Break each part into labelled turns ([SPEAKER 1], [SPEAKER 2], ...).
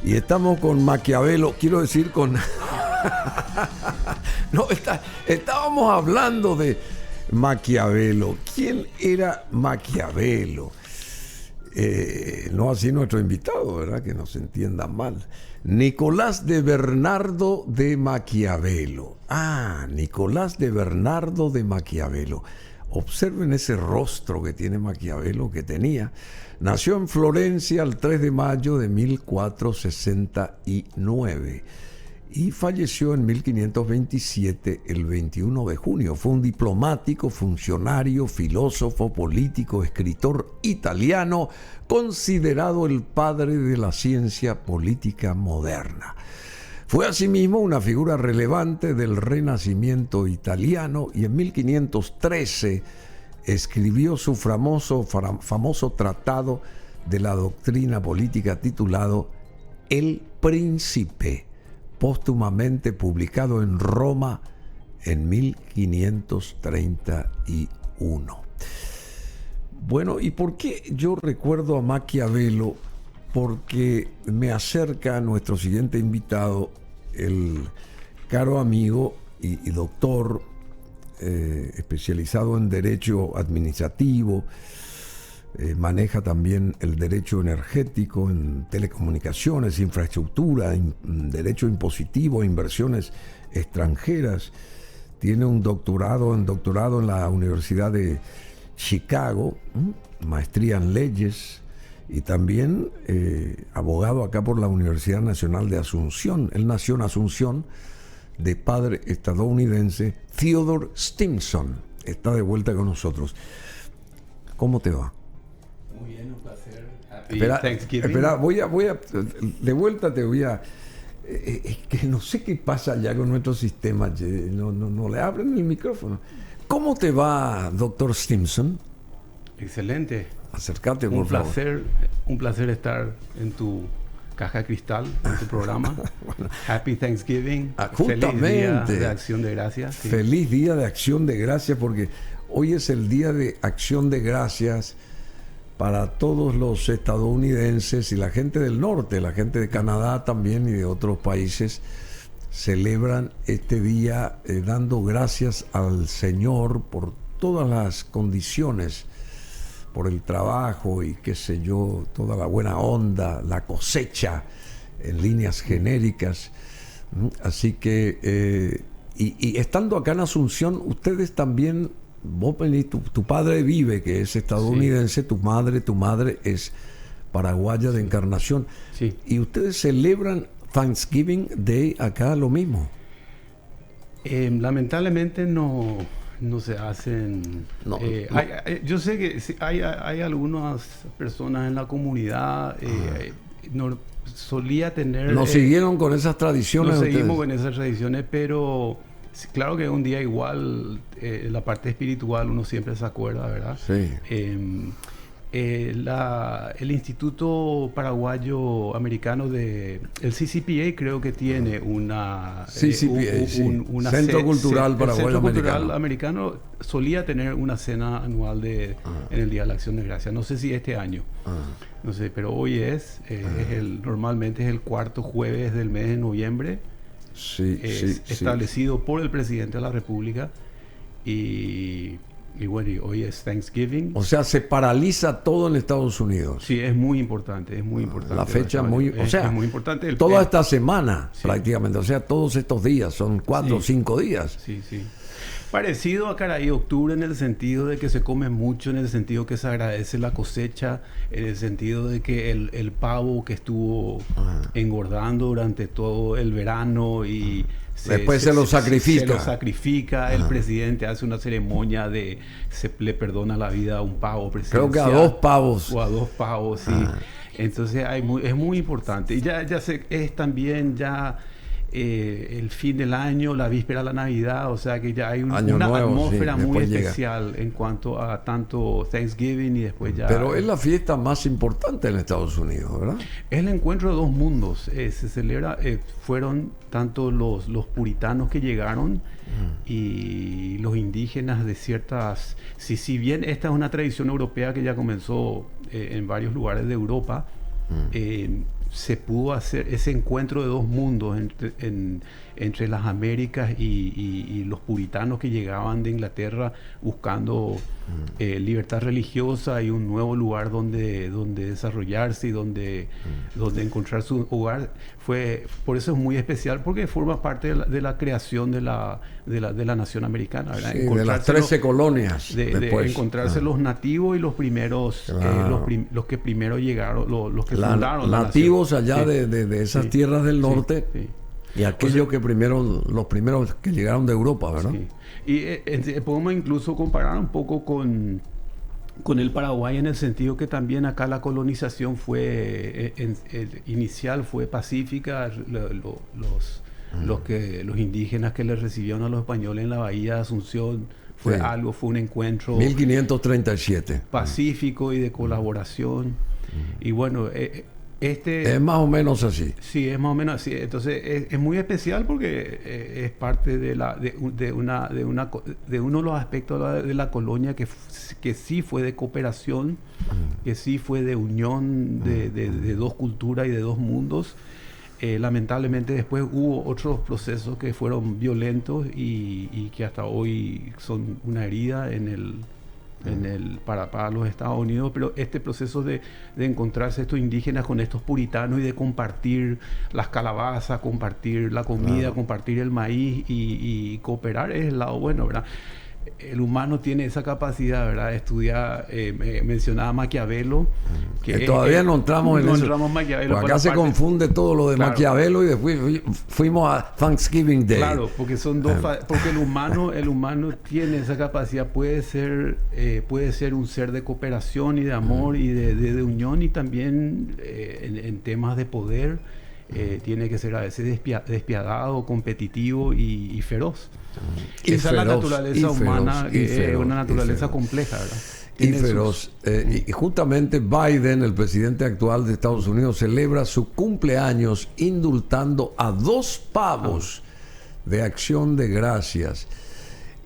[SPEAKER 1] Y estamos con Maquiavelo, quiero decir con... No, estábamos hablando de Maquiavelo. ¿Quién era Maquiavelo? No así nuestro invitado, ¿verdad? Que no se entienda mal. Nicolás de Bernardo de Maquiavelo. Ah, Nicolás de Bernardo de Maquiavelo. Observen ese rostro que tiene Maquiavelo, que tenía. Nació en Florencia el 3 de mayo de 1469 y falleció en 1527 el 21 de junio. Fue un diplomático, funcionario, filósofo, político, escritor italiano, considerado el padre de la ciencia política moderna. Fue asimismo una figura relevante del Renacimiento italiano y en 1513 escribió su famoso tratado de la doctrina política titulado El Príncipe, póstumamente publicado en Roma en 1531. Bueno, ¿y por qué yo recuerdo a Maquiavelo? Porque me acerca a nuestro siguiente invitado, el caro amigo y doctor especializado en derecho administrativo, maneja también el derecho energético, en telecomunicaciones, infraestructura, derecho impositivo, inversiones extranjeras. Tiene un doctorado en la Universidad de Chicago, maestría en leyes y también abogado acá por la Universidad Nacional de Asunción. Él nació en Asunción, de padre estadounidense. Theodore Stimson está de vuelta con nosotros. ¿Cómo te va?
[SPEAKER 2] Muy bien, un placer.
[SPEAKER 1] Espera, voy a de vuelta te voy a es que no sé qué pasa ya con nuestro sistema, no le abren el micrófono. ¿Cómo te va, doctor Stimson?
[SPEAKER 2] Excelente.
[SPEAKER 1] Acércate, por favor.
[SPEAKER 2] Un placer estar en tu caja de cristal, en tu programa. Bueno, Happy Thanksgiving.
[SPEAKER 1] Justamente.
[SPEAKER 2] Feliz Día de Acción de Gracias. Sí.
[SPEAKER 1] Feliz Día de Acción de Gracias, porque hoy es el Día de Acción de Gracias para todos los estadounidenses y la gente del norte, la gente de Canadá también y de otros países. Celebran este día dando gracias al Señor por todas las condiciones, por el trabajo y qué sé yo, toda la buena onda, la cosecha en líneas genéricas. Así que, y estando acá en Asunción, ustedes también, vos venís, tu padre vive, que es estadounidense, sí. Tu madre es paraguaya de Encarnación.
[SPEAKER 2] Sí.
[SPEAKER 1] Y ustedes celebran Thanksgiving Day acá lo mismo.
[SPEAKER 2] Lamentablemente no se hacen. No. Yo sé que hay algunas personas en la comunidad. Solía tener.
[SPEAKER 1] ¿No siguieron con esas tradiciones?
[SPEAKER 2] No seguimos con esas tradiciones, pero claro que un día igual la parte espiritual uno siempre se acuerda, ¿verdad?
[SPEAKER 1] Sí.
[SPEAKER 2] El Instituto Paraguayo Americano el CCPA creo que tiene una
[SPEAKER 1] Centro Cultural Paraguayo
[SPEAKER 2] Americano solía tener una cena anual en el Día de la Acción de Gracias. No sé si este año, no sé, pero hoy normalmente es el cuarto jueves del mes de noviembre. Establecido por el presidente de la República y bueno, y hoy es Thanksgiving.
[SPEAKER 1] O sea, se paraliza todo en Estados Unidos.
[SPEAKER 2] Sí, es muy importante,
[SPEAKER 1] La fecha es muy
[SPEAKER 2] importante.
[SPEAKER 1] Toda esta semana, prácticamente, o sea, todos estos días, son 4 o 5 días.
[SPEAKER 2] Sí. Parecido a Caray Octubre en el sentido de que se come mucho, en el sentido que se agradece la cosecha, en el sentido de que el pavo que estuvo engordando durante todo el verano y
[SPEAKER 1] después se lo
[SPEAKER 2] sacrifica. El presidente hace una ceremonia le perdona la vida a un pavo presidencial.
[SPEAKER 1] Creo que a 2 pavos.
[SPEAKER 2] O a 2 pavos, sí. Entonces es muy importante. Y ya es también el fin del año, la víspera de la Navidad, o sea que ya hay una atmósfera muy especial en cuanto a tanto Thanksgiving y después ya...
[SPEAKER 1] Pero es la fiesta más importante en Estados Unidos, ¿verdad? Es
[SPEAKER 2] el encuentro de dos mundos. Se celebra, fueron tanto los puritanos que llegaron y los indígenas de ciertas... Si bien esta es una tradición europea que ya comenzó en varios lugares de Europa, se pudo hacer ese encuentro de dos mundos entre las Américas y los puritanos que llegaban de Inglaterra buscando libertad religiosa y un nuevo lugar donde desarrollarse y donde encontrar su hogar. Por eso es muy especial, porque forma parte de la creación de la nación americana, ¿verdad?
[SPEAKER 1] Sí, de las 13 colonias.
[SPEAKER 2] De encontrarse los nativos y los primeros, los que primero llegaron, los que fundaron la
[SPEAKER 1] nativos
[SPEAKER 2] nación.
[SPEAKER 1] allá de esas tierras del norte. Sí. Y aquellos los primeros que llegaron de Europa, ¿verdad?
[SPEAKER 2] Sí. Y podemos incluso comparar un poco con el Paraguay, en el sentido que también acá la colonización inicial fue pacífica. Los indígenas que les recibieron a los españoles en la bahía de Asunción fue un encuentro
[SPEAKER 1] 1537
[SPEAKER 2] pacífico y de colaboración. Y bueno,
[SPEAKER 1] es más o menos así.
[SPEAKER 2] Sí, es más o menos así. Entonces es muy especial porque es parte de uno de los aspectos de la colonia que sí fue de cooperación, que sí fue de unión de dos culturas y de dos mundos. Lamentablemente después hubo otros procesos que fueron violentos y que hasta hoy son una herida para los Estados Unidos, pero este proceso de encontrarse estos indígenas con estos puritanos y de compartir las calabazas, compartir la comida, compartir el maíz y cooperar es el lado bueno, ¿verdad? El humano tiene esa capacidad, ¿verdad? De estudiar, mencionaba Maquiavelo.
[SPEAKER 1] Que todavía no entramos en eso.
[SPEAKER 2] Maquiavelo.
[SPEAKER 1] Acá se confunde todo lo de Maquiavelo y después fuimos a Thanksgiving Day.
[SPEAKER 2] Claro, porque son dos. Porque el humano tiene esa capacidad, puede ser un ser de cooperación y de amor y de unión, y también en temas de poder tiene que ser a veces despiadado, competitivo y feroz. Esa es la naturaleza humana, que es una naturaleza compleja, ¿verdad?
[SPEAKER 1] Y feroz. Y justamente Biden, el presidente actual de Estados Unidos, celebra su cumpleaños indultando a 2 pavos de acción de gracias.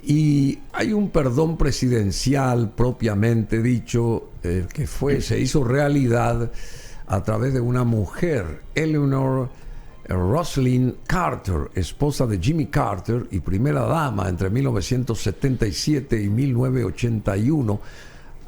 [SPEAKER 1] Y hay un perdón presidencial propiamente dicho que se hizo realidad a través de una mujer, Eleanor Rosalynn Carter, esposa de Jimmy Carter y primera dama entre 1977 y 1981.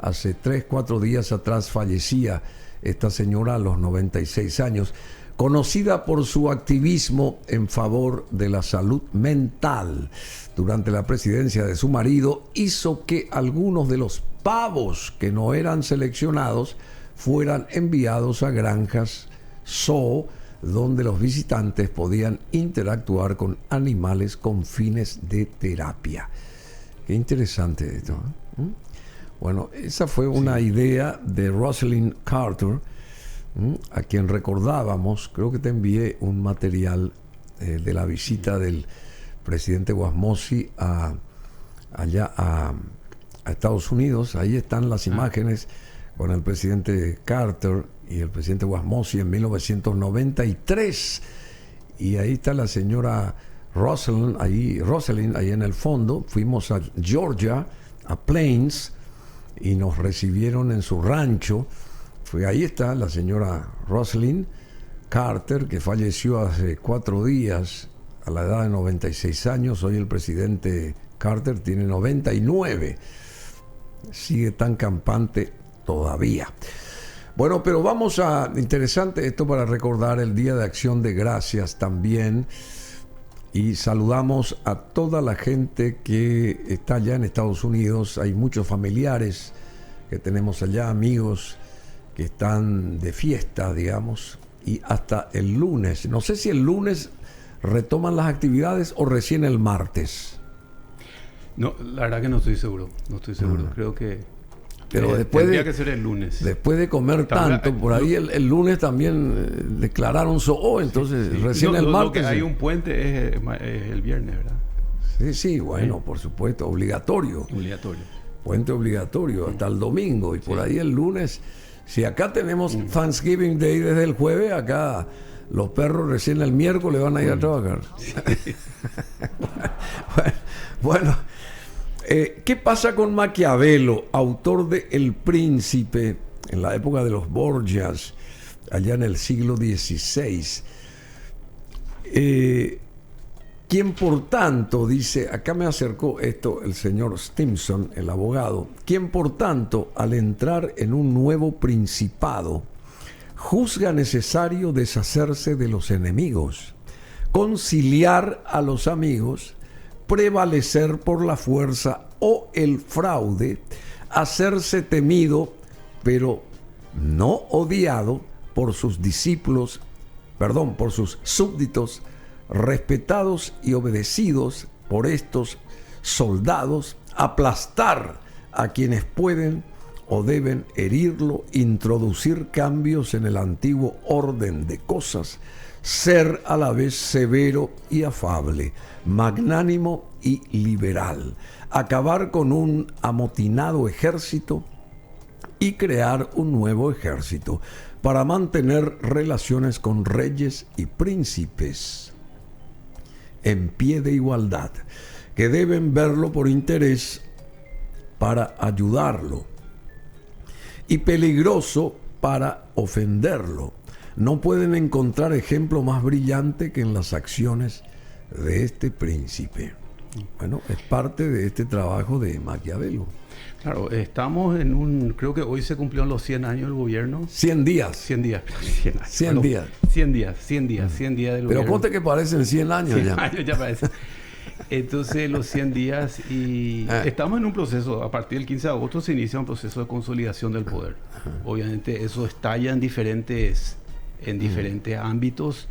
[SPEAKER 1] Hace 3-4 días atrás fallecía esta señora a los 96 años, conocida por su activismo en favor de la salud mental. Durante la presidencia de su marido, hizo que algunos de los pavos que no eran seleccionados fueran enviados a granjas zoo, donde los visitantes podían interactuar con animales con fines de terapia. Qué interesante esto, ¿eh? Bueno, esa fue una idea de Rosalynn Carter, a quien recordábamos. Creo que te envié un material de la visita del presidente Wasmosy allá a Estados Unidos. Ahí están las imágenes con el presidente Carter y el presidente Wasmosy en 1993. Y ahí está la señora Rosalynn ahí en el fondo. Fuimos a Georgia, a Plains, y nos recibieron en su rancho. Ahí está la señora Rosalynn Carter, que falleció hace 4 días a la edad de 96 años. Hoy el presidente Carter tiene 99. Sigue tan campante todavía. Bueno, pero vamos interesante esto para recordar el Día de Acción de Gracias también. Y saludamos a toda la gente que está allá en Estados Unidos. Hay muchos familiares que tenemos allá, amigos que están de fiesta, digamos. Y hasta el lunes. No sé si el lunes retoman las actividades o recién el martes.
[SPEAKER 2] No, la verdad que no estoy seguro. Creo que...
[SPEAKER 1] Pero después
[SPEAKER 2] tendría que ser el lunes.
[SPEAKER 1] Después de comer tanto, por ahí el lunes también declararon entonces recién el martes.
[SPEAKER 2] Lo que hay un puente es el viernes, ¿verdad?
[SPEAKER 1] Sí, bueno, por supuesto, obligatorio. Puente obligatorio hasta el domingo, y por ahí el lunes. Si acá tenemos Thanksgiving Day desde el jueves, acá los perros recién el miércoles van a ir a trabajar. Sí. Bueno. ¿Qué pasa con Maquiavelo, autor de El Príncipe, en la época de los Borgias? allá en el siglo XVI. Quien por tanto, dice, acá me acercó esto el señor Stimson, el abogado, quien por tanto, al entrar en un nuevo principado, juzga necesario deshacerse de los enemigos, conciliar a los amigos, prevalecer por la fuerza o el fraude, hacerse temido, pero no odiado por sus discípulos, por sus súbditos, respetados y obedecidos por estos soldados, aplastar a quienes pueden o deben herirlo, introducir cambios en el antiguo orden de cosas, ser a la vez severo y afable, magnánimo y liberal, acabar con un amotinado ejército y crear un nuevo ejército para mantener relaciones con reyes y príncipes en pie de igualdad, que deben verlo por interés para ayudarlo y peligroso para ofenderlo. No pueden encontrar ejemplo más brillante que en las acciones de este príncipe. Bueno, es parte de este trabajo de Maquiavelo.
[SPEAKER 2] Claro, estamos en creo que hoy se cumplieron los 100 años del gobierno.
[SPEAKER 1] 100 días.
[SPEAKER 2] 100 días. 100 años.
[SPEAKER 1] 100 días.
[SPEAKER 2] 100 días del
[SPEAKER 1] Pero
[SPEAKER 2] gobierno.
[SPEAKER 1] ponte que parecen 100 años
[SPEAKER 2] 100
[SPEAKER 1] ya.
[SPEAKER 2] años ya parece. Entonces, los 100 días y estamos en un proceso, a partir del 15 de agosto se inicia un proceso de consolidación del poder. Obviamente eso estalla en diferentes ámbitos.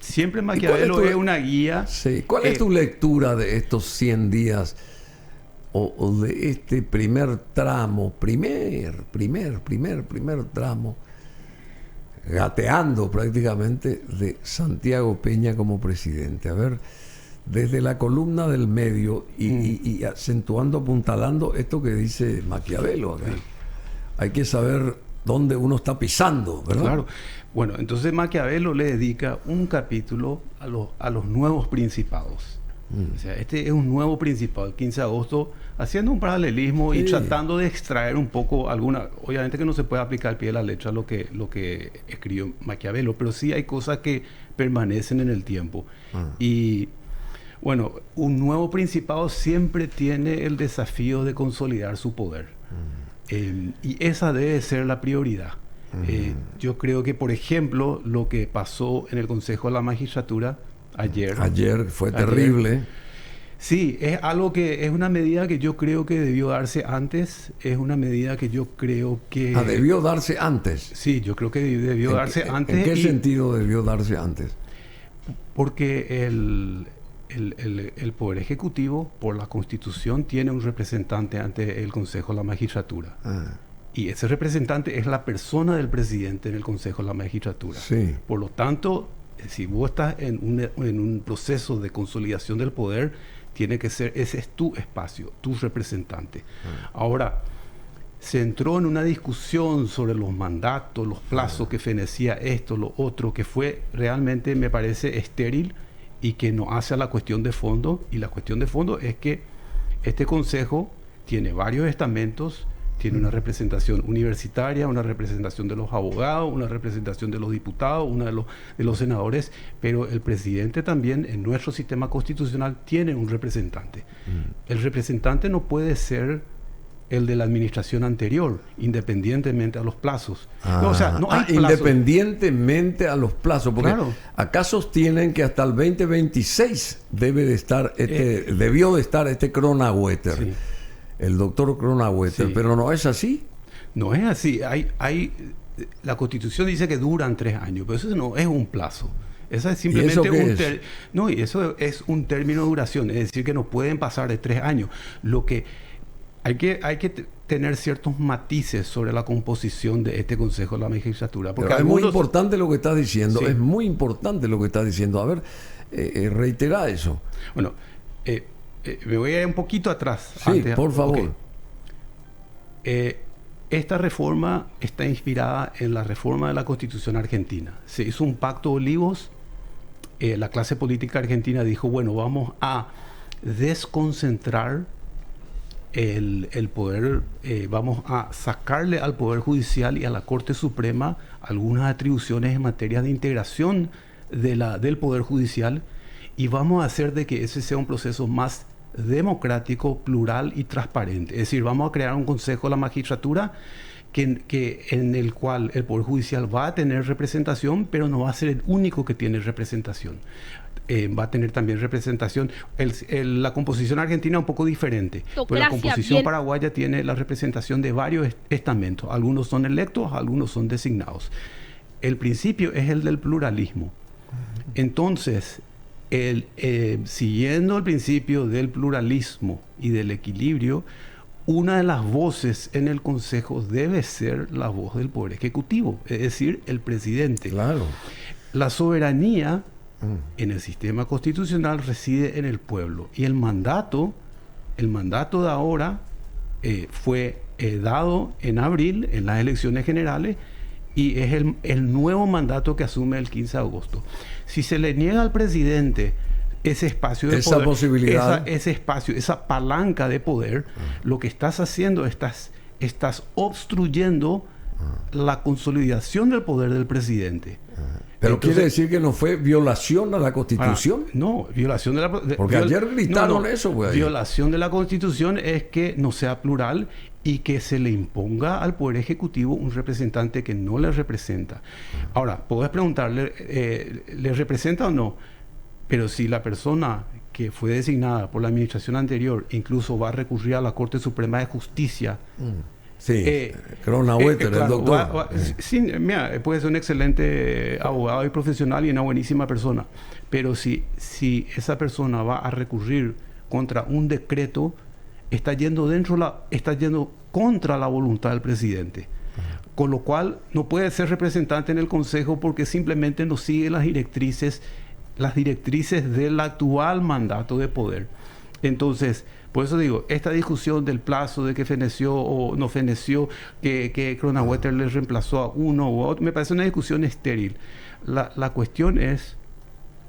[SPEAKER 2] Siempre Maquiavelo es una guía.
[SPEAKER 1] Sí. ¿Cuál es tu lectura de estos 100 días o de este primer tramo, primer tramo, gateando prácticamente, de Santiago Peña como presidente? A ver, desde la columna del medio y acentuando, apuntalando esto que dice Maquiavelo acá. Hay que saber dónde uno está pisando, ¿verdad?
[SPEAKER 2] Claro. Bueno, entonces Maquiavelo le dedica un capítulo a los nuevos principados. O sea, este es un nuevo principado, el 15 de agosto, haciendo un paralelismo y tratando de extraer un poco obviamente que no se puede aplicar al pie de la letra lo que escribió Maquiavelo, pero sí hay cosas que permanecen en el tiempo. Y bueno, un nuevo principado siempre tiene el desafío de consolidar su poder. Y esa debe ser la prioridad. Yo creo que, por ejemplo, lo que pasó en el Consejo de la Magistratura ayer
[SPEAKER 1] fue terrible.
[SPEAKER 2] Sí, es algo que es una medida que yo creo que debió darse antes. Es una medida que yo creo que...
[SPEAKER 1] ¿Debió darse antes?
[SPEAKER 2] Sí, yo creo que debió darse antes.
[SPEAKER 1] ¿En qué sentido debió darse antes?
[SPEAKER 2] Porque el Poder Ejecutivo, por la Constitución, tiene un representante ante el Consejo de la Magistratura. Y ese representante es la persona del presidente en el Consejo de la Magistratura.
[SPEAKER 1] Sí.
[SPEAKER 2] Por lo tanto, si vos estás en un proceso de consolidación del poder, tiene que ser, ese es tu espacio, tu representante. Ahora, se entró en una discusión sobre los mandatos, los plazos que fenecía esto, lo otro, que fue realmente, me parece, estéril y que no hace a la cuestión de fondo. Y la cuestión de fondo es que este consejo tiene varios estamentos, tiene una representación universitaria, una representación de los abogados, una representación de los diputados, una de los senadores, pero el presidente también en nuestro sistema constitucional tiene un representante. El representante no puede ser el de la administración anterior, independientemente a los plazos. O sea, no hay plazos.
[SPEAKER 1] Independientemente a los plazos, porque
[SPEAKER 2] claro.
[SPEAKER 1] acá sostienen que hasta el 2026 debió de estar este Kronaueter.
[SPEAKER 2] Sí.
[SPEAKER 1] El doctor Kronaueter, pero no es así.
[SPEAKER 2] No es así. La Constitución dice que duran 3 años, pero eso no es un plazo. Eso es simplemente y eso es un término de duración, es decir, que no pueden pasar de 3 años. Lo que hay que tener ciertos matices sobre la composición de este Consejo de la Magistratura. Porque
[SPEAKER 1] es muy importante lo que estás diciendo.
[SPEAKER 2] Sí.
[SPEAKER 1] Es muy importante lo que estás diciendo. A ver, reitera eso.
[SPEAKER 2] Bueno, me voy a ir un poquito atrás.
[SPEAKER 1] Sí, por favor.
[SPEAKER 2] Okay. Esta reforma está inspirada en la reforma de la Constitución argentina. Se hizo un pacto de olivos. La clase política argentina dijo, bueno, vamos a desconcentrar el poder, vamos a sacarle al Poder Judicial y a la Corte Suprema algunas atribuciones en materia de integración del Poder Judicial, y vamos a hacer de que ese sea un proceso más democrático, plural y transparente. Es decir, vamos a crear un Consejo de la Magistratura en el cual el Poder Judicial va a tener representación, pero no va a ser el único que tiene representación. Va a tener también representación. La composición argentina es un poco diferente, pero la composición paraguaya tiene la representación de varios estamentos. Algunos son electos, algunos son designados. El principio es el del pluralismo. Entonces, siguiendo el principio del pluralismo y del equilibrio, una de las voces en el Consejo debe ser la voz del Poder Ejecutivo, es decir, el presidente.
[SPEAKER 1] Claro.
[SPEAKER 2] La soberanía en el sistema constitucional reside en el pueblo, y el mandato de ahora fue dado en abril en las elecciones generales, y es el nuevo mandato que asume el 15 de agosto. Si se le niega al presidente ese espacio de poder,
[SPEAKER 1] posibilidad,
[SPEAKER 2] ese espacio, esa palanca de poder, lo que estás haciendo, estás obstruyendo la consolidación del poder del presidente.
[SPEAKER 1] Pero entonces, ¿quiere decir que no fue violación a la Constitución?
[SPEAKER 2] No, violación de la...
[SPEAKER 1] Porque ayer gritaron eso, güey.
[SPEAKER 2] Violación de la Constitución es que no sea plural y que se le imponga al Poder Ejecutivo un representante que no le representa. Ahora, podés preguntarle, ¿le representa o no? Pero si la persona que fue designada por la administración anterior incluso va a recurrir a la Corte Suprema de Justicia...
[SPEAKER 1] Sí, Kronaueter, el doctor.
[SPEAKER 2] Sí, mira, puede ser un excelente abogado y profesional y una buenísima persona, pero si esa persona va a recurrir contra un decreto, está yendo contra la voluntad del presidente. Con lo cual no puede ser representante en el Consejo porque simplemente no sigue las directrices del actual mandato de poder. Entonces, por eso digo, esta discusión del plazo, de que feneció o no feneció, que Kronaueter le reemplazó a uno u otro, me parece una discusión estéril. La cuestión es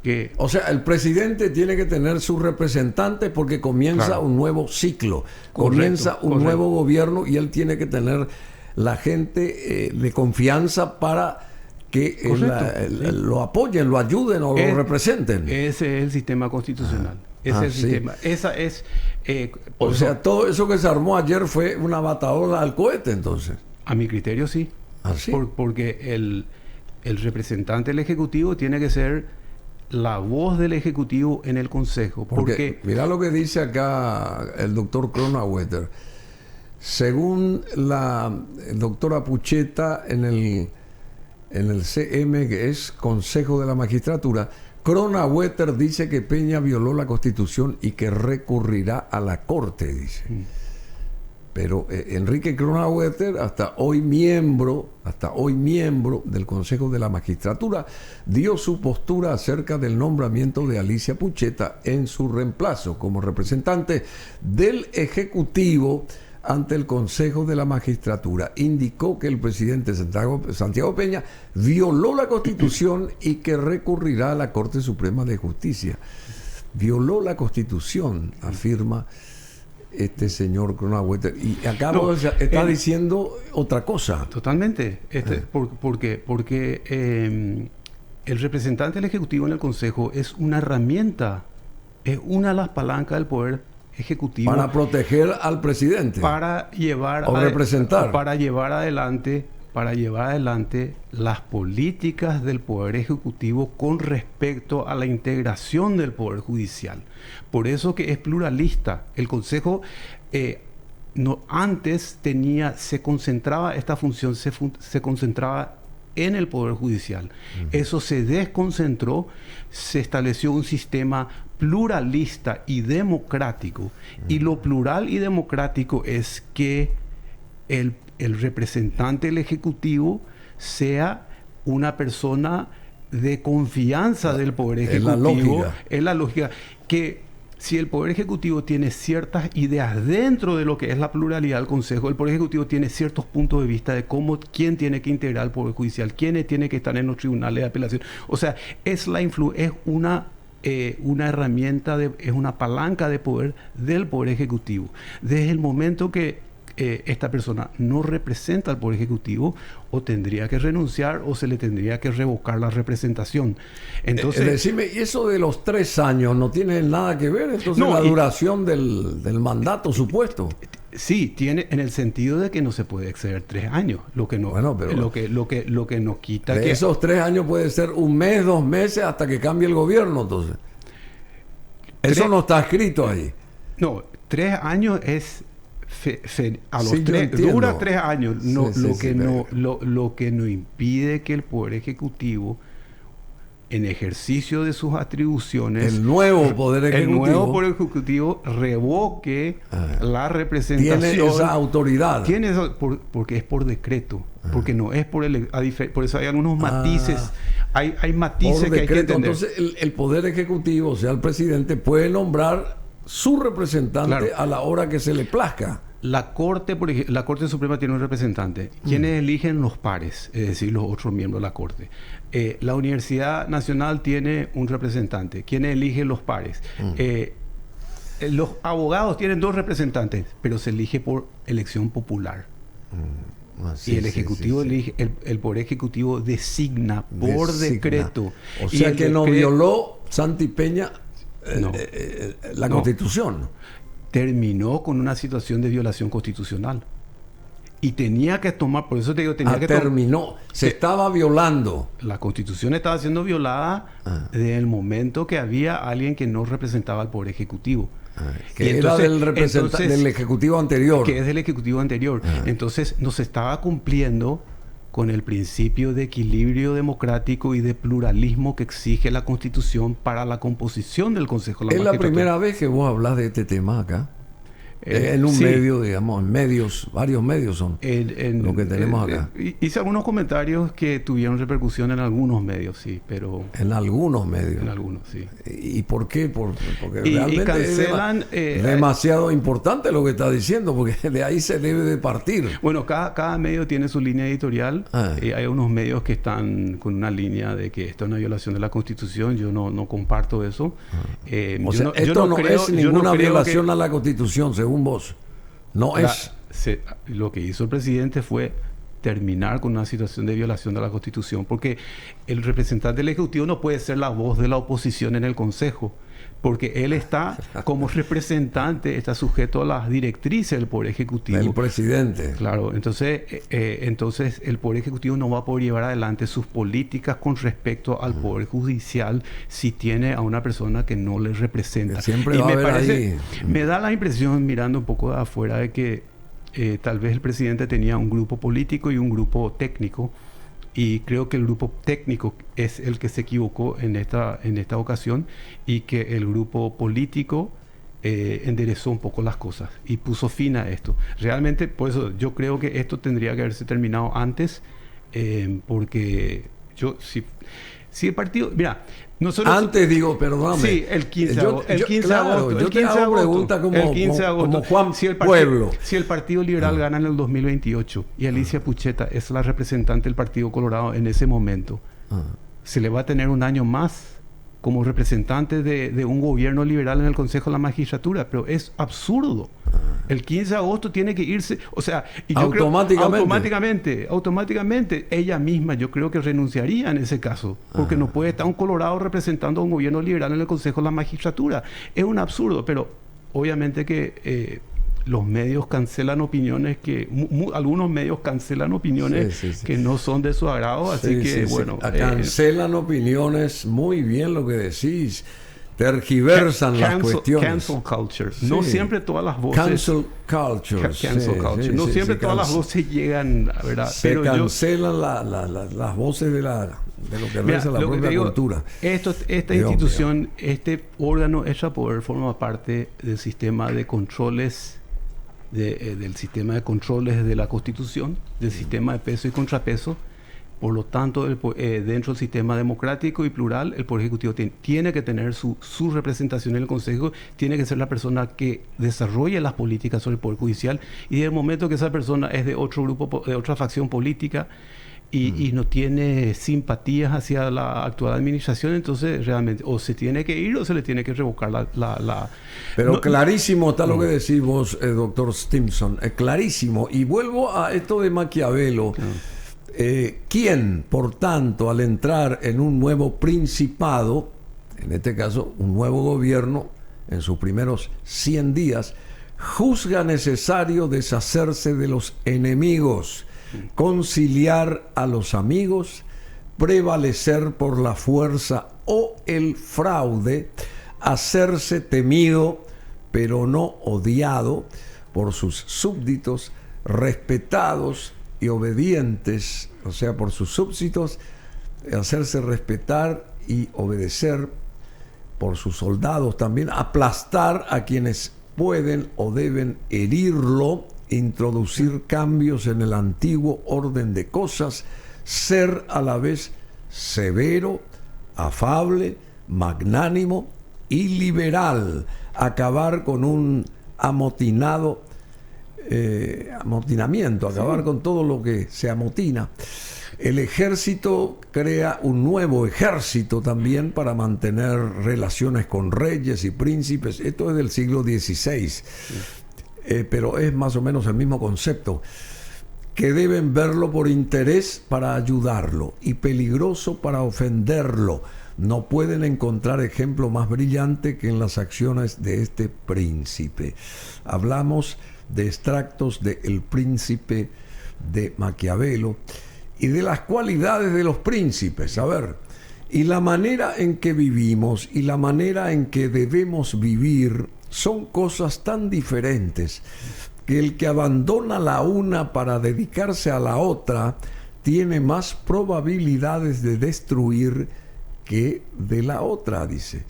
[SPEAKER 2] que...
[SPEAKER 1] O sea, el presidente tiene que tener su representante porque comienza un nuevo ciclo, comienza un nuevo gobierno, y él tiene que tener la gente de confianza para que lo apoyen, lo ayuden o lo representen.
[SPEAKER 2] Ese es el sistema constitucional. Ese es el sistema. Esa es...
[SPEAKER 1] o sea, todo eso que se armó ayer fue una bataola al cohete, entonces.
[SPEAKER 2] A mi criterio, sí.
[SPEAKER 1] ¿Sí?
[SPEAKER 2] Porque el representante del Ejecutivo tiene que ser la voz del Ejecutivo en el Consejo. Porque
[SPEAKER 1] mira lo que dice acá el doctor Kronaueter. Según la doctora Pucheta en el CM, que es Consejo de la Magistratura, Kronaueter dice que Peña violó la Constitución y que recurrirá a la Corte, dice. Pero Enrique Kronaueter, hasta hoy miembro del Consejo de la Magistratura, dio su postura acerca del nombramiento de Alicia Pucheta en su reemplazo como representante del Ejecutivo ante el Consejo de la Magistratura. Indicó que el presidente Santiago Peña violó la Constitución y que recurrirá a la Corte Suprema de Justicia. Violó la Constitución, afirma este señor Kronaueter. Y acá está diciendo otra cosa.
[SPEAKER 2] Totalmente. Porque el representante del Ejecutivo en el Consejo es una herramienta, es una de las palancas del Poder Ejecutivo
[SPEAKER 1] para proteger al presidente,
[SPEAKER 2] para llevar adelante las políticas del Poder Ejecutivo con respecto a la integración del Poder Judicial. Por eso que es pluralista. El Consejo antes se concentraba esta función, se concentraba en el Poder Judicial. Eso se desconcentró, se estableció un sistema pluralista y democrático. Y lo plural y democrático es que el representante del Ejecutivo sea una persona de confianza del Poder Ejecutivo. Es la lógica. Que si el Poder Ejecutivo tiene ciertas ideas dentro de lo que es la pluralidad del Consejo, el Poder Ejecutivo tiene ciertos puntos de vista de quién tiene que integrar al Poder Judicial, quiénes tienen que estar en los tribunales de apelación. O sea, es una herramienta, es una palanca de poder del Poder Ejecutivo. Desde el momento que esta persona no representa al Poder Ejecutivo, o tendría que renunciar o se le tendría que revocar la representación. Entonces,
[SPEAKER 1] decime, ¿y eso de los 3 años no tiene nada que ver? Entonces, no, la duración del mandato supuesto.
[SPEAKER 2] Sí, tiene, en el sentido de que no se puede exceder 3 años. Lo que no, bueno, pero lo que nos quita
[SPEAKER 1] de esos 3 años puede ser 1 mes, 2 meses, hasta que cambie el gobierno, entonces. Eso no está escrito ahí.
[SPEAKER 2] No, 3 años es a los 3 dura 3 años. No, lo que no impide que el Poder Ejecutivo, en ejercicio de sus atribuciones,
[SPEAKER 1] el nuevo Poder
[SPEAKER 2] Ejecutivo revoque la representación.
[SPEAKER 1] Tiene esa autoridad.
[SPEAKER 2] Tiene eso porque es por decreto. Porque no es por por eso hay algunos matices. Hay matices que hay que entender.
[SPEAKER 1] Entonces, el Poder Ejecutivo, o sea, el presidente, puede nombrar su representante a la hora que se le plazca.
[SPEAKER 2] La Corte Suprema tiene un representante. ¿Quiénes eligen? Los pares, es decir, los otros miembros de la Corte. La Universidad Nacional tiene un representante. ¿Quiénes eligen? Los pares. Los abogados tienen 2 representantes, pero se elige por elección popular. Y el Ejecutivo elige, el Poder Ejecutivo designa por decreto.
[SPEAKER 1] O sea que no violó Santi Peña la Constitución.
[SPEAKER 2] Terminó con una situación de violación constitucional. Y tenía que tomar, por eso te digo,
[SPEAKER 1] terminó. Se estaba violando.
[SPEAKER 2] La Constitución estaba siendo violada desde el momento que había alguien que no representaba al Poder Ejecutivo.
[SPEAKER 1] Que era del Ejecutivo anterior.
[SPEAKER 2] Que es del Ejecutivo anterior. Entonces, no se estaba cumpliendo con el principio de equilibrio democrático y de pluralismo que exige la Constitución para la composición del Consejo de la Magistratura.
[SPEAKER 1] Es la primera vez que vos hablas de este tema acá. En un medio, digamos, en medios, varios medios son lo que tenemos acá.
[SPEAKER 2] Hice algunos comentarios que tuvieron repercusión en algunos medios, sí, pero...
[SPEAKER 1] En algunos medios.
[SPEAKER 2] En algunos, sí.
[SPEAKER 1] ¿Y por qué? Porque realmente cancelan, es demasiado importante lo que está diciendo, porque de ahí se debe de partir.
[SPEAKER 2] Bueno, cada medio tiene su línea editorial. Hay unos medios que están con una línea de que esto es una violación de la Constitución. Yo no comparto eso.
[SPEAKER 1] O sea, esto no es ninguna violación a la Constitución, según vos. No es.
[SPEAKER 2] Lo que hizo el presidente fue terminar con una situación de violación de la Constitución, porque el representante del Ejecutivo no puede ser la voz de la oposición en el Consejo, porque él está como representante, está sujeto a las directrices del Poder Ejecutivo.
[SPEAKER 1] El presidente.
[SPEAKER 2] Claro, entonces el Poder Ejecutivo no va a poder llevar adelante sus políticas con respecto al Poder Judicial si tiene a una persona que no le representa.
[SPEAKER 1] Siempre va a haber ahí.
[SPEAKER 2] Me da la impresión, mirando un poco de afuera, de que tal vez el presidente tenía un grupo político y un grupo técnico, y creo que el grupo técnico es el que se equivocó en esta ocasión, y que el grupo político enderezó un poco las cosas y puso fin a esto. Realmente, por eso yo creo que esto tendría que haberse terminado antes, porque si el partido... Mira, nosotros...
[SPEAKER 1] Antes digo, perdóname.
[SPEAKER 2] Sí, el 15 de agosto.
[SPEAKER 1] Yo te hago pregunta como Juan Pueblo.
[SPEAKER 2] Si el Partido Liberal gana en el 2028 y Alicia Pucheta es la representante del Partido Colorado en ese momento, se le va a tener un año más como representante de un gobierno liberal en el Consejo de la Magistratura, pero es absurdo. El 15 de agosto tiene que irse, o sea, y yo automáticamente ella misma yo creo que renunciaría en ese caso, porque no puede estar un Colorado representando a un gobierno liberal en el Consejo de la Magistratura. Es un absurdo, pero obviamente que los medios cancelan opiniones algunos medios cancelan opiniones que no son de su agrado, así que bueno.
[SPEAKER 1] Cancelan opiniones, muy bien lo que decís. Tergiversan las cuestiones.
[SPEAKER 2] Cancel culture. No siempre todas las voces.
[SPEAKER 1] Cancel culture.
[SPEAKER 2] No siempre todas las voces llegan, ¿verdad?
[SPEAKER 1] Se cancelan las voces de lo que reza la propia cultura.
[SPEAKER 2] Esta institución, este órgano, ese poder forma parte del sistema de controles. Del sistema de controles de la Constitución, del sistema de peso y contrapeso. Por lo tanto, dentro del sistema democrático y plural, el Poder Ejecutivo tiene que tener su representación en el Consejo, tiene que ser la persona que desarrolle las políticas sobre el Poder Judicial, y en el momento que esa persona es de otro grupo, de otra facción política, y no tiene simpatías hacia la actual administración, entonces realmente o se tiene que ir o se le tiene que revocar la...
[SPEAKER 1] Pero no, clarísimo está lo que decís vos, doctor Stimson, clarísimo. Y vuelvo a esto de Maquiavelo. ¿Quién, por tanto, al entrar en un nuevo principado, en este caso un nuevo gobierno, en sus primeros 100 días, juzga necesario deshacerse de los enemigos, conciliar a los amigos, prevalecer por la fuerza o el fraude, hacerse temido pero no odiado por sus súbditos, respetados y obedientes, o sea, por sus súbditos, hacerse respetar y obedecer por sus soldados también, aplastar a quienes pueden o deben herirlo, introducir cambios en el antiguo orden de cosas, ser a la vez severo, afable, magnánimo y liberal, acabar con un amotinamiento, acabar con todo lo que se amotina. El ejército crea un nuevo ejército también para mantener relaciones con reyes y príncipes. Esto es del siglo XVI, pero es más o menos el mismo concepto, que deben verlo por interés para ayudarlo y peligroso para ofenderlo. No pueden encontrar ejemplo más brillante que en las acciones de este príncipe. Hablamos de extractos de El Príncipe de Maquiavelo y de las cualidades de los príncipes. A ver, y la manera en que vivimos y la manera en que debemos vivir son cosas tan diferentes que el que abandona la una para dedicarse a la otra tiene más probabilidades de destruir que de la otra, dice.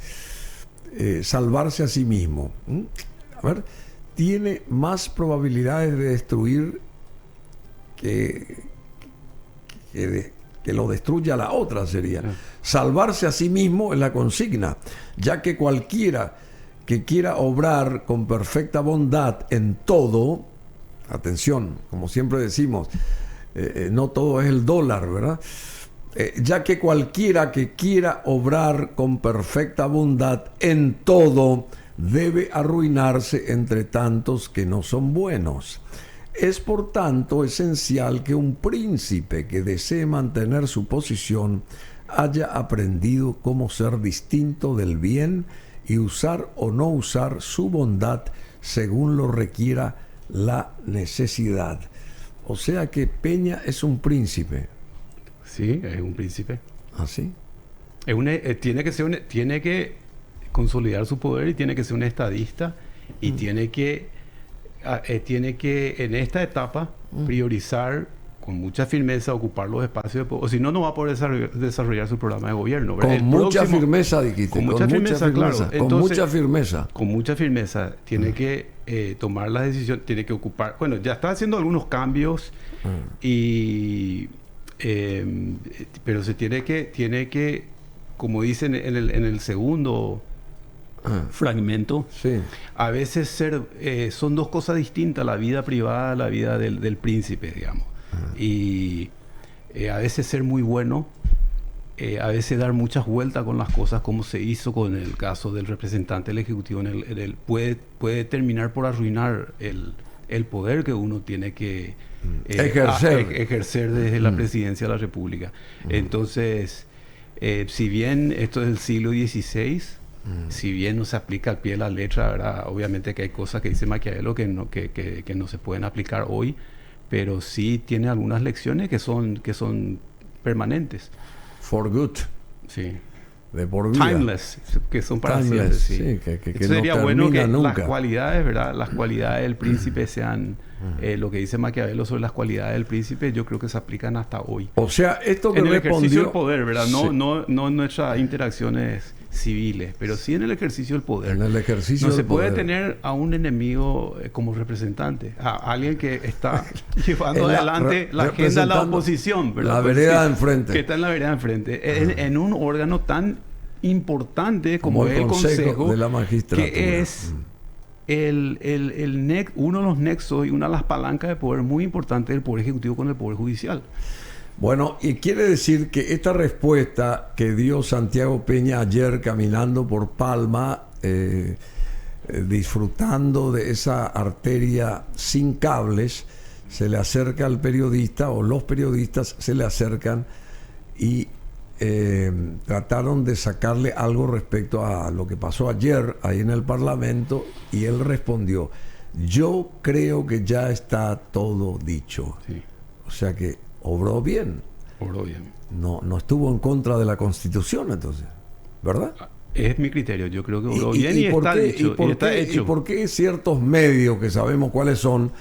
[SPEAKER 1] Salvarse a sí mismo. A ver, tiene más probabilidades de destruir que lo destruya la otra, sería. Salvarse a sí mismo es la consigna, ya que cualquiera que quiera obrar con perfecta bondad en todo, atención, como siempre decimos, no todo es el dólar, ¿verdad? Ya que cualquiera que quiera obrar con perfecta bondad en todo, debe arruinarse entre tantos que no son buenos. Es por tanto esencial que un príncipe que desee mantener su posición haya aprendido cómo ser distinto del bien y usar o no usar su bondad según lo requiera la necesidad. O sea que Peña es un príncipe.
[SPEAKER 2] Sí, es un príncipe.
[SPEAKER 1] ¿Ah, sí?
[SPEAKER 2] Tiene que consolidar su poder y tiene que ser un estadista y tiene que en esta etapa priorizar con mucha firmeza, ocupar los espacios de poder, o si no, no va a poder desarrollar su programa de gobierno, ¿verdad?
[SPEAKER 1] Con mucha firmeza, dijiste.
[SPEAKER 2] Con mucha firmeza, claro.
[SPEAKER 1] Entonces, con mucha firmeza.
[SPEAKER 2] Con mucha firmeza. Tiene que tomar la decisión, tiene que ocupar... Bueno, ya está haciendo algunos cambios pero se tiene que, como dicen en el segundo fragmento,
[SPEAKER 1] sí,
[SPEAKER 2] a veces son dos cosas distintas, la vida privada, la vida del príncipe, digamos. Y a veces ser muy bueno, a veces dar muchas vueltas con las cosas, como se hizo con el caso del representante del Ejecutivo, puede terminar por arruinar el poder que uno tiene que ejercer desde la presidencia de la República. Entonces, si bien esto es del siglo XVI, si bien no se aplica al pie de la letra, ¿verdad? Obviamente que hay cosas que dice Maquiavelo que no se pueden aplicar hoy, pero sí tiene algunas lecciones que son permanentes.
[SPEAKER 1] For good.
[SPEAKER 2] Sí.
[SPEAKER 1] De por vida.
[SPEAKER 2] Timeless, que son para siempre. Sí.
[SPEAKER 1] Que
[SPEAKER 2] sería
[SPEAKER 1] no
[SPEAKER 2] bueno que
[SPEAKER 1] nunca.
[SPEAKER 2] Las cualidades, ¿verdad? Las cualidades del príncipe sean lo que dice Maquiavelo sobre las cualidades del príncipe, yo creo que se aplican hasta hoy.
[SPEAKER 1] O sea, esto que
[SPEAKER 2] en el
[SPEAKER 1] respondió...
[SPEAKER 2] ejercicio del poder, ¿verdad?
[SPEAKER 1] Sí.
[SPEAKER 2] No en nuestras interacciones civiles, pero sí en el ejercicio del poder.
[SPEAKER 1] En el ejercicio
[SPEAKER 2] no
[SPEAKER 1] del
[SPEAKER 2] se puede
[SPEAKER 1] poder.
[SPEAKER 2] tener a un enemigo como representante, a alguien que está llevando adelante la agenda de la oposición, ¿verdad?
[SPEAKER 1] La vereda de enfrente.
[SPEAKER 2] Que está en la vereda de enfrente. En un órgano tan importante como el Consejo
[SPEAKER 1] de la Magistratura,
[SPEAKER 2] que es uno de los nexos y una de las palancas de poder muy importantes del Poder Ejecutivo con el Poder Judicial.
[SPEAKER 1] Bueno, y quiere decir que esta respuesta que dio Santiago Peña ayer caminando por Palma, disfrutando de esa arteria sin cables, se le acerca al periodista, o los periodistas se le acercan y trataron de sacarle algo respecto a lo que pasó ayer ahí en el Parlamento, y él respondió: yo creo que ya está todo dicho.
[SPEAKER 2] Sí.
[SPEAKER 1] O sea que obró bien.
[SPEAKER 2] Obró bien.
[SPEAKER 1] No estuvo en contra de la Constitución, entonces, ¿verdad?
[SPEAKER 2] Es mi criterio, yo creo que obró bien y está dicho.
[SPEAKER 1] ¿Y por qué ciertos medios, que sabemos cuáles son,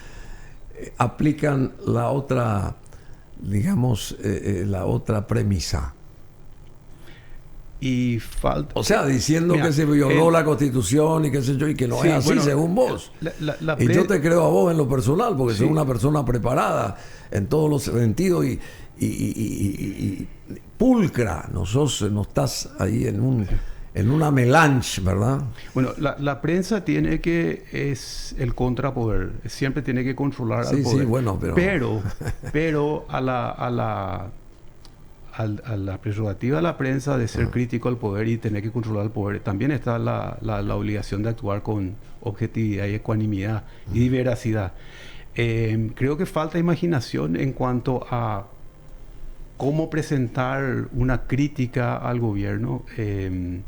[SPEAKER 1] aplican la otra, digamos, la otra premisa?
[SPEAKER 2] Y falta...
[SPEAKER 1] O sea, diciendo que se violó la Constitución y qué sé yo, y que no es así, bueno, según vos. Y yo te creo a vos en lo personal, porque sos una persona preparada en todos los sentidos y pulcra. No estás ahí en una melange, ¿verdad?
[SPEAKER 2] Bueno, la prensa es el contrapoder, siempre tiene que controlar al poder.
[SPEAKER 1] Sí, bueno,
[SPEAKER 2] pero a la prerrogativa de la prensa de ser crítico al poder y tener que controlar el poder, también está la obligación de actuar con objetividad y ecuanimidad y veracidad. Creo que falta imaginación en cuanto a cómo presentar una crítica al gobierno en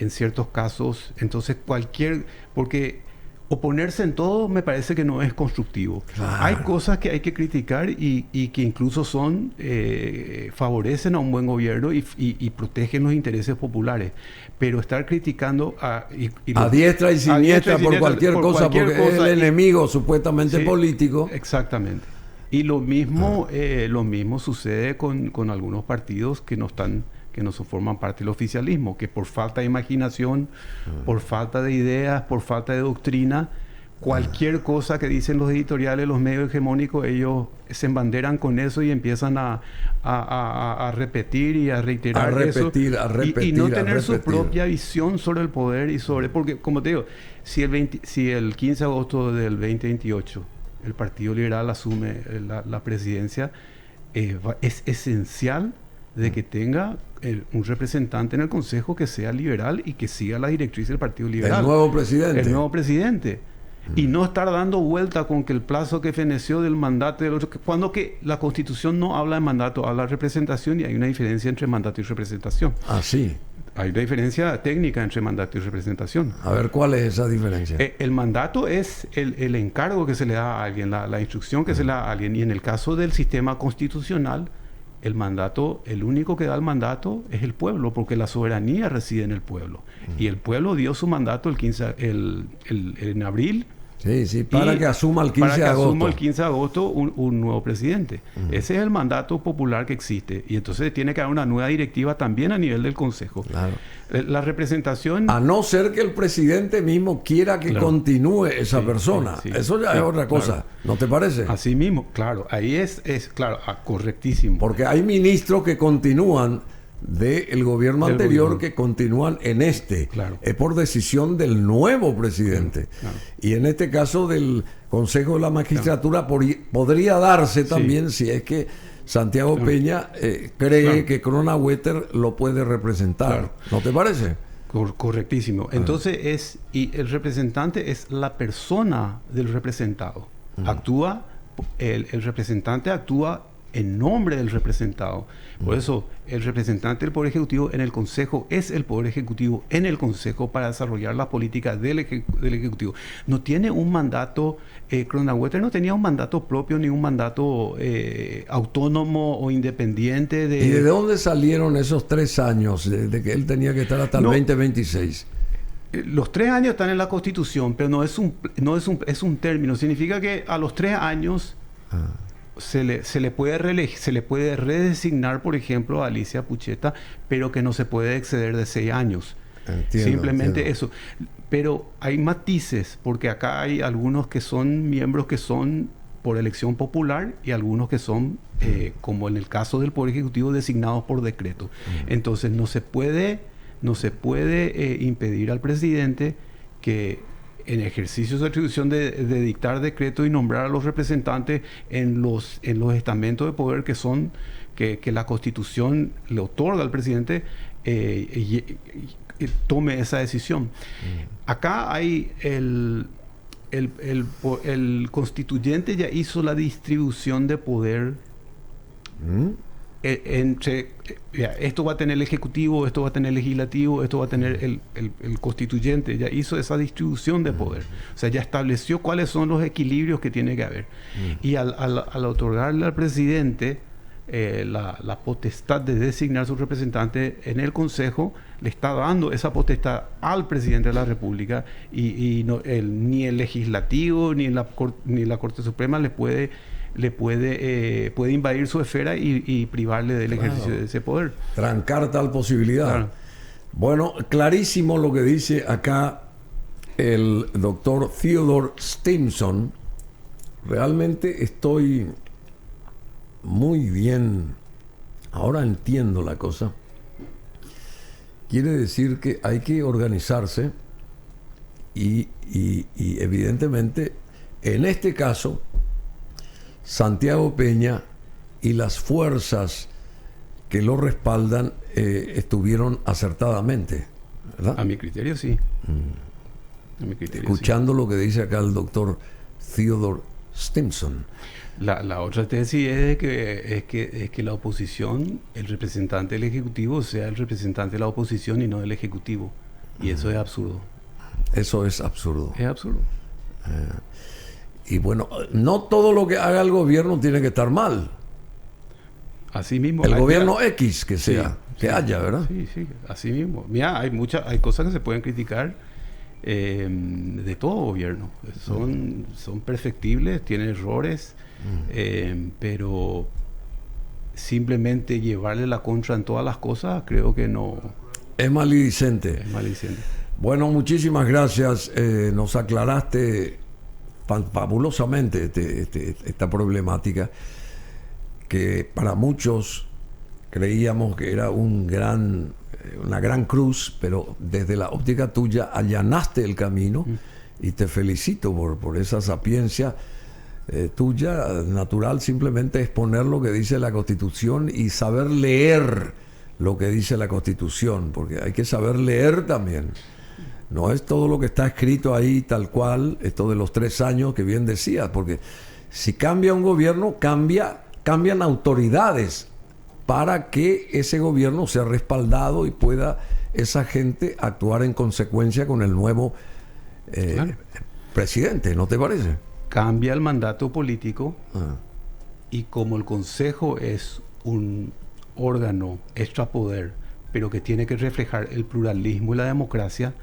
[SPEAKER 2] ciertos casos. Entonces porque oponerse en todo me parece que no es constructivo. Claro. Hay cosas que hay que criticar y que incluso favorecen a un buen gobierno y protegen los intereses populares. Pero estar criticando a
[SPEAKER 1] diestra y siniestra por cualquier cosa, porque es el enemigo supuestamente político.
[SPEAKER 2] Exactamente. Y lo mismo sucede con algunos partidos que no forman parte del oficialismo, que por falta de imaginación, por falta de ideas, por falta de doctrina, cualquier cosa que dicen los editoriales, los medios hegemónicos, ellos se embanderan con eso y empiezan a repetir y a reiterar y no tener su propia visión sobre el poder porque, como te digo, si el 15 de agosto del 2028 el Partido Liberal asume la presidencia, es esencial de que tenga un representante en el Consejo que sea liberal y que siga la directriz del Partido Liberal.
[SPEAKER 1] El nuevo presidente.
[SPEAKER 2] Y no estar dando vuelta con que el plazo que feneció del mandato del otro, cuando que la Constitución no habla de mandato, habla de representación, y hay una diferencia entre mandato y representación.
[SPEAKER 1] Ah, sí.
[SPEAKER 2] Hay una diferencia técnica entre mandato y representación.
[SPEAKER 1] A ver, ¿cuál es esa diferencia?
[SPEAKER 2] El mandato es el encargo que se le da a alguien, la instrucción que se le da a alguien. Y en el caso del sistema constitucional, el único que da el mandato es el pueblo, porque la soberanía reside en el pueblo. Y el pueblo dio su mandato en abril.
[SPEAKER 1] Sí, para que asuma el 15 de agosto.
[SPEAKER 2] Asuma el 15 de agosto un nuevo presidente. Ese es el mandato popular que existe. Y entonces tiene que haber una nueva directiva también a nivel del Consejo.
[SPEAKER 1] Claro.
[SPEAKER 2] La representación...
[SPEAKER 1] A no ser que el presidente mismo quiera que continúe esa persona. Eso ya es otra cosa. Claro. ¿No te parece?
[SPEAKER 2] Así mismo, claro. Ahí es claro, correctísimo.
[SPEAKER 1] Porque hay ministros que continúan del gobierno anterior que continúan en
[SPEAKER 2] Claro.
[SPEAKER 1] Es por decisión del nuevo presidente.
[SPEAKER 2] Claro.
[SPEAKER 1] Y en este caso del Consejo de la Magistratura podría darse también si es que Santiago Peña cree que Kronaueter lo puede representar.
[SPEAKER 2] Claro.
[SPEAKER 1] ¿No te parece?
[SPEAKER 2] Correctísimo. Entonces el representante es la persona del representado. El representante actúa en nombre del representado. Por eso, el representante del Poder Ejecutivo en el Consejo es el Poder Ejecutivo en el Consejo para desarrollar la política del Ejecutivo. No tiene un mandato, Kronaueter no tenía un mandato propio ni un mandato autónomo o independiente.
[SPEAKER 1] ¿Y de dónde salieron esos 3 años de que él tenía que estar hasta el 2026?
[SPEAKER 2] Los 3 años están en la Constitución, pero es un término. Significa que a los 3 años... Se le puede redesignar, por ejemplo, a Alicia Pucheta, pero que no se puede exceder de 6 años. Simplemente eso. Pero hay matices, porque acá hay algunos que son miembros que son por elección popular y algunos que son, como en el caso del Poder Ejecutivo, designados por decreto. Entonces no se puede impedir al presidente que en ejercicio de su atribución de dictar decretos y nombrar a los representantes en los estamentos de poder que la Constitución le otorga al presidente, tome esa decisión. Acá hay el constituyente ya hizo la distribución de poder esto va a tener el ejecutivo, esto va a tener el legislativo, esto va a tener el constituyente. Ya hizo esa distribución de poder, o sea, ya estableció cuáles son los equilibrios que tiene que haber. Y al otorgarle al presidente la potestad de designar su representante en el Consejo, le está dando esa potestad al presidente de la República, y ni el legislativo ni la Corte Suprema puede invadir su esfera y privarle del ejercicio de ese poder.
[SPEAKER 1] Trancar tal posibilidad. Claro. Bueno, clarísimo lo que dice acá el doctor Theodore Stimson. Realmente estoy muy bien. Ahora entiendo la cosa. Quiere decir que hay que organizarse y evidentemente, en este caso, Santiago Peña y las fuerzas que lo respaldan estuvieron acertadamente, ¿verdad?
[SPEAKER 2] A mi criterio, sí. A mi criterio,
[SPEAKER 1] escuchando lo que dice acá el doctor Theodore Stimson.
[SPEAKER 2] La otra tesis es que la oposición, el representante del Ejecutivo, sea el representante de la oposición y no del Ejecutivo. Y eso es absurdo.
[SPEAKER 1] Eso es absurdo.
[SPEAKER 2] Es absurdo.
[SPEAKER 1] Y bueno, no todo lo que haga el gobierno tiene que estar mal.
[SPEAKER 2] Así mismo.
[SPEAKER 1] El gobierno X que sea, que haya, ¿verdad?
[SPEAKER 2] Sí, así mismo. Mira, hay cosas que se pueden criticar de todo gobierno. Son perfectibles, tienen errores, pero simplemente llevarle la contra en todas las cosas, creo que no.
[SPEAKER 1] Es maledicente.
[SPEAKER 2] Es maledicente.
[SPEAKER 1] Bueno, muchísimas gracias. Nos aclaraste fabulosamente esta problemática que para muchos creíamos que era una gran cruz, pero desde la óptica tuya allanaste el camino y te felicito por esa sapiencia tuya natural, simplemente exponer lo que dice la Constitución y saber leer lo que dice la Constitución, porque hay que saber leer también. No es todo lo que está escrito ahí tal cual, esto de los 3 años que bien decías, porque si cambia un gobierno, cambian autoridades para que ese gobierno sea respaldado y pueda esa gente actuar en consecuencia con el nuevo presidente, ¿no te parece?
[SPEAKER 2] Cambia el mandato político y como el Consejo es un órgano extrapoder, pero que tiene que reflejar el pluralismo y la democracia,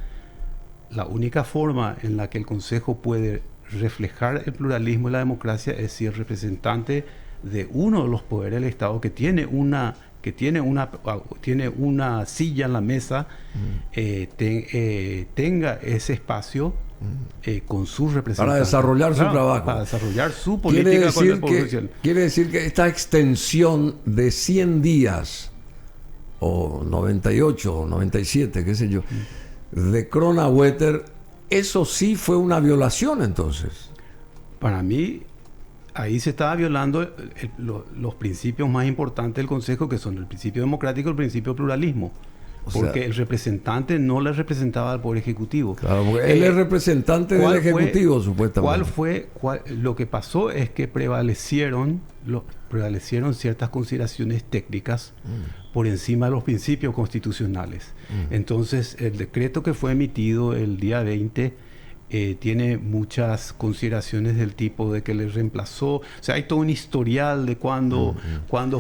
[SPEAKER 2] la única forma en la que el Consejo puede reflejar el pluralismo y la democracia es si el representante de uno de los poderes del Estado que tiene una silla en la mesa tenga ese espacio con sus representantes
[SPEAKER 1] para desarrollar su trabajo,
[SPEAKER 2] para desarrollar su política con el Poder Judicial.
[SPEAKER 1] Quiere decir que esta extensión de 100 días o 98 o 97, qué sé yo, de Kronaueter, eso sí fue una violación entonces.
[SPEAKER 2] Para mí, ahí se estaba violando los principios más importantes del Consejo, que son el principio democrático y el principio de pluralismo. Porque el representante no le representaba al Poder Ejecutivo.
[SPEAKER 1] Claro, porque él es representante del Ejecutivo, supuestamente.
[SPEAKER 2] Lo que pasó es que prevalecieron ciertas consideraciones técnicas por encima de los principios constitucionales. Entonces, el decreto que fue emitido el día 20 tiene muchas consideraciones del tipo de que le reemplazó. O sea, hay todo un historial de cuándo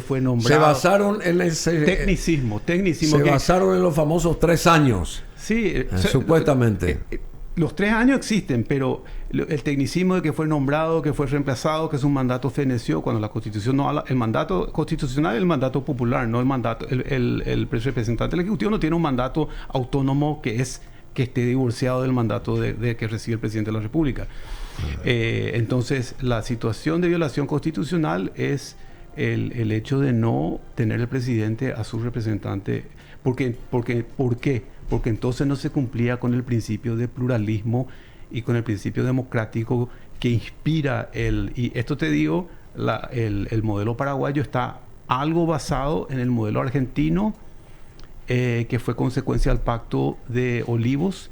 [SPEAKER 2] fue nombrado.
[SPEAKER 1] Se basaron en ese
[SPEAKER 2] tecnicismo.
[SPEAKER 1] Se basaron en los famosos 3 años.
[SPEAKER 2] Sí,
[SPEAKER 1] supuestamente.
[SPEAKER 2] Los 3 años existen, pero el tecnicismo de que fue nombrado, que fue reemplazado, que su mandato feneció, cuando la Constitución no habla, el mandato constitucional es el mandato popular, no el mandato. El representante del Ejecutivo no tiene un mandato autónomo que esté divorciado del mandato de que recibe el presidente de la República. Entonces, la situación de violación constitucional es el hecho de no tener el presidente a su representante. ¿Por qué? Porque entonces no se cumplía con el principio de pluralismo y con el principio democrático que inspira y esto te digo, el modelo paraguayo está algo basado en el modelo argentino, que fue consecuencia del Pacto de Olivos,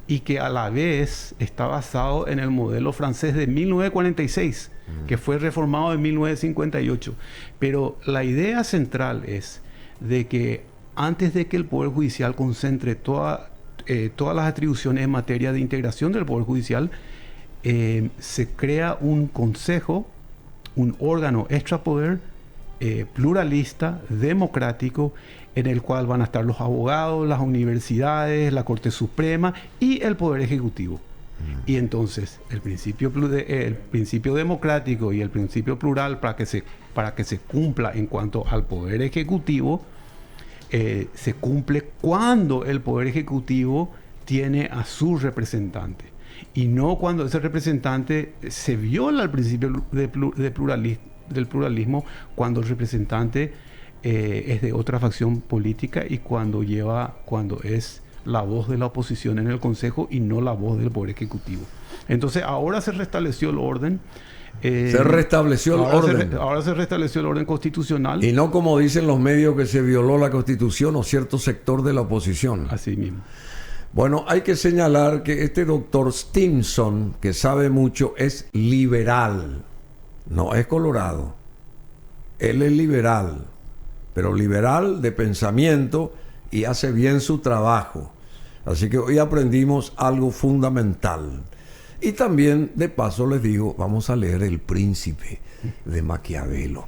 [SPEAKER 2] y que a la vez está basado en el modelo francés de 1946, que fue reformado en 1958. Pero la idea central es de que antes de que el Poder Judicial concentre todas las atribuciones en materia de integración del Poder Judicial, se crea un consejo, un órgano extrapoder, pluralista, democrático, en el cual van a estar los abogados, las universidades, la Corte Suprema y el Poder Ejecutivo. Y entonces el principio democrático y el principio plural, para que se cumpla en cuanto al Poder Ejecutivo, se cumple cuando el Poder Ejecutivo tiene a su representante, y no cuando ese representante se viola el principio del pluralismo, cuando el representante es de otra facción política y cuando es la voz de la oposición en el Consejo y no la voz del Poder Ejecutivo. Entonces ahora se restableció el orden. Ahora se restableció el orden constitucional.
[SPEAKER 1] Y no como dicen los medios, que se violó la Constitución o cierto sector de la oposición.
[SPEAKER 2] Así mismo.
[SPEAKER 1] Bueno, hay que señalar que este doctor Stinson, que sabe mucho, es liberal. No es colorado. Él es liberal, pero liberal de pensamiento, y hace bien su trabajo. Así que hoy aprendimos algo fundamental. Y también, de paso, les digo, vamos a leer El Príncipe de Maquiavelo.